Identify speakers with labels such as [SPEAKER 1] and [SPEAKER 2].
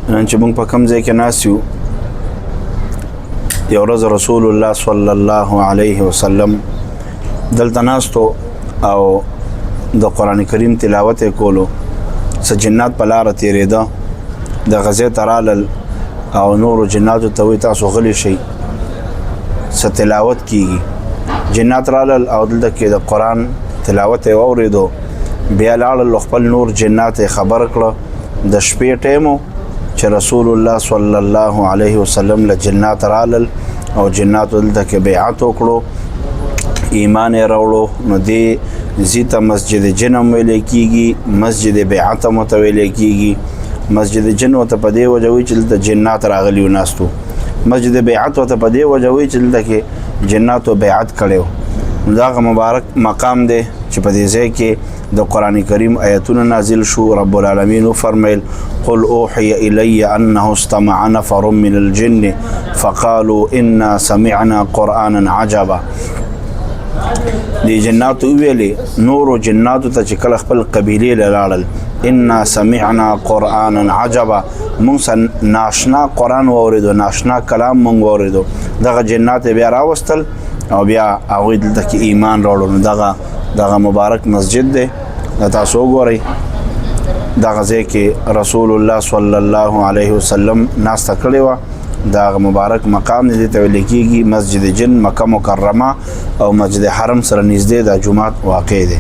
[SPEAKER 1] نن چې موږ په کوم ځای کې ناست یو یو ورځ رسول الله صلی الله علیه وسلم دلته ناستو او د قرآن کریم تلاوت یې کولو څه جنات په لاره تېرېده د غزې ته رالل او نورو جناتو ته وایي تاسو غلي شئ څه تلاوت کېږي جنات رالل او دلته کې د قرآن تلاوت یې واورېدو بیا لاړل خپل نور جنات یې خبر کړه د شپې ټیم چې رسول الله صلی الله علیه وسلم له جنات رالل او جناتو دلته کې بیعت وکړو ایمان یې راوړو نو دې ځي ته مسجد جن هم ویلی کېږي مسجد بیعت هم ورته ویلی کېږي مسجد جن ورته په دې وجه وایي چې دلته جنات راغلي و ناستو مسجد بیعت ورته په دې وجه وایي چې دلته کې جناتو بیعت کړی و نو دا هغه مبارک مقام دی چې په دې ځای کې د قرآن کریم آیتونه نازل شو رب العالمین وفرمیل قل اوحی الی انه استمع نفر من الجن فقالوا انا سمعنا قرآنا عجبا دی جناتو ویلي نورو جناتو ته چې کله خپل قبیلې له لاړل انا سمعنا قرآنا عجبا مونږ ناشنا قرآن واورېدو ناشنا کلام مونږ واورېدو دغه جنات بیا راوستل او بیا هغوی دلته کې ایمان راوړو نو دغه مبارک مسجد دی د تاسو وګورئ دغه ځای کې رسول الله صلی الله علیه وسلم ناسته کړې وه دغه مبارک مقام دې ته ویل کېږي مسجد جن مکه مکرمه او مسجد حرم سره نږدې د جومات واقع دی